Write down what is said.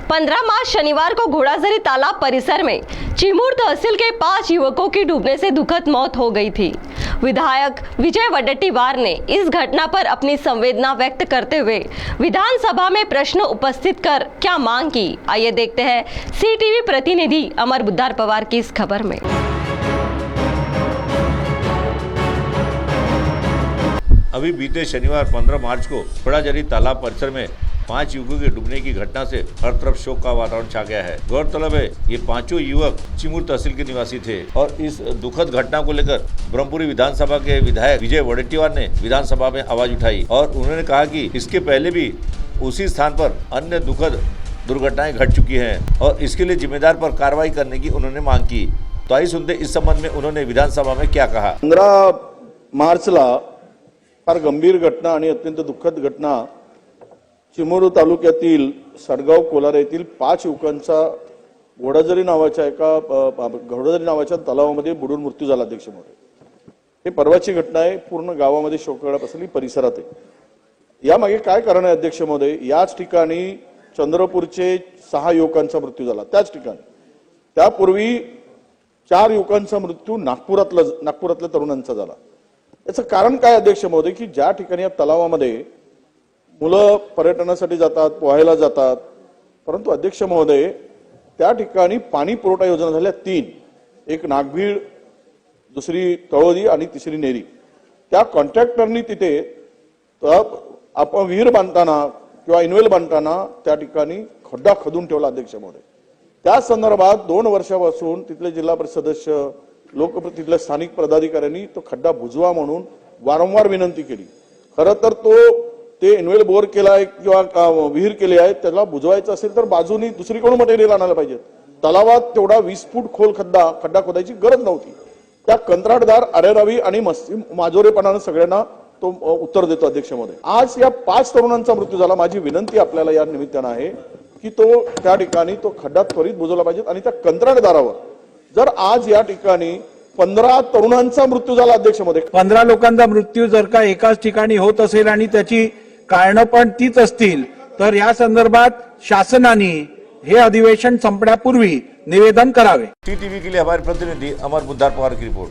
15 मार्च शनिवार को घोड़ाझरी तालाब परिसर में चिमूर तहसील के 5 युवकों की डूबने से दुखद मौत हो गई थी। विधायक विजय वडेट्टीवार ने इस घटना पर अपनी संवेदना व्यक्त करते हुए विधानसभा में प्रश्न उपस्थित कर क्या मांग की, आइए देखते हैं सीटीवी प्रतिनिधि अमर बुद्धार पवार की इस खबर में। अभी बीते शनिवार 15 मार्च को घोड़ाझरी तालाब परिसर में 5 युवकों के डूबने की घटना से हर तरफ शोक का वातावरण छा गया है। गौरतलब है ये पांचों युवक चिमूर तहसील के निवासी थे और इस दुखद घटना को लेकर ब्रह्मपुरी विधानसभा के विधायक विजय वडेट्टीवार ने विधानसभा में आवाज उठाई और उन्होंने कहा कि इसके पहले भी उसी स्थान पर अन्य दुखद दुर्घटनाएं घट चुकी हैं और इसके लिए जिम्मेदार पर कार्रवाई करने की उन्होंने मांग की। तो आइए सुनते इस संबंध में उन्होंने विधानसभा में क्या कहा। 15 मार्चला फार गंभीर घटना आणि अत्यंत दुःखद घटना चिमूर तालुक्यातील सडगाव कोलारा येथील 5 युवकांचा घोड़ाझरी नावाच्या तलावामध्ये बुडून मृत्यू झाला। अध्यक्ष महोदय, हे परवाची घटना आहे। पूर्ण गावामध्ये शोककळा पसरली, परिसरात आहे। यामागे काय कारण आहे अध्यक्ष महोदय? याच ठिकाणी चंद्रपूरचे 6 युवकांचा मृत्यू झाला। त्याच ठिकाणी त्यापूर्वी 4 युवकांचा मृत्यू नागपुरातल्या तरुणांचा झाला। याचं कारण काय अध्यक्ष महोदय? की ज्या ठिकाणी या तलावामध्ये मुलं पर्यटनासाठी जातात, पोहायला जातात, परंतु अध्यक्ष महोदय त्या ठिकाणी पाणी पुरवठा योजना झाल्या 3, एक नागभीड, दुसरी तळोदी आणि तिसरी नेरी। त्या कॉन्ट्रॅक्टरनी तिथे आपण विहीर बांधताना किंवा इनवेल बांधताना त्या ठिकाणी खड्डा खदून ठेवला। अध्यक्ष महोदय, त्या संदर्भात 2 वर्षापासून तिथले जिल्हा परिषद सदस्य, लोकप्रतिनिधी, स्थानिक पदाधिकाऱ्यांनी तो खड्डा बुजवा म्हणून वारंवार विनंती केली। खरं तर ते इनवेल बोर केलाय किंवा विहीर केली आहे, त्याला बुजवायचं असेल तर बाजूनी दुसरीकडून मटेरियल आणायला पाहिजे। तलावात तेवढा 20 फूट खोल खड्डा खोदायची गरज नव्हती। त्या कंत्राटदार अरेरावी आणि माजोरेपणाने सगळ्यांना तो उत्तर देतो। अध्यक्ष महोदय, आज या 5 तरुणांचा मृत्यू झाला। माझी विनंती आपल्याला या निमित्तानं आहे की तो त्या ठिकाणी तो खड्डा त्वरित बुजवला पाहिजे आणि त्या कंत्राटदारावर जर आज या ठिकाणी 15 तरुणांचा मृत्यू झाला अध्यक्ष महोदय, 15 लोकांचा मृत्यू जर का एकाच ठिकाणी होत असेल आणि त्याची कारण पण तीच असतील तर या संदर्भात शासनाने हे अधिवेशन संपण्यापूर्वी निवेदन करावे। टीटीवी के लिए हमारे प्रतिनिधि अमर बुद्धार पवार की रिपोर्ट।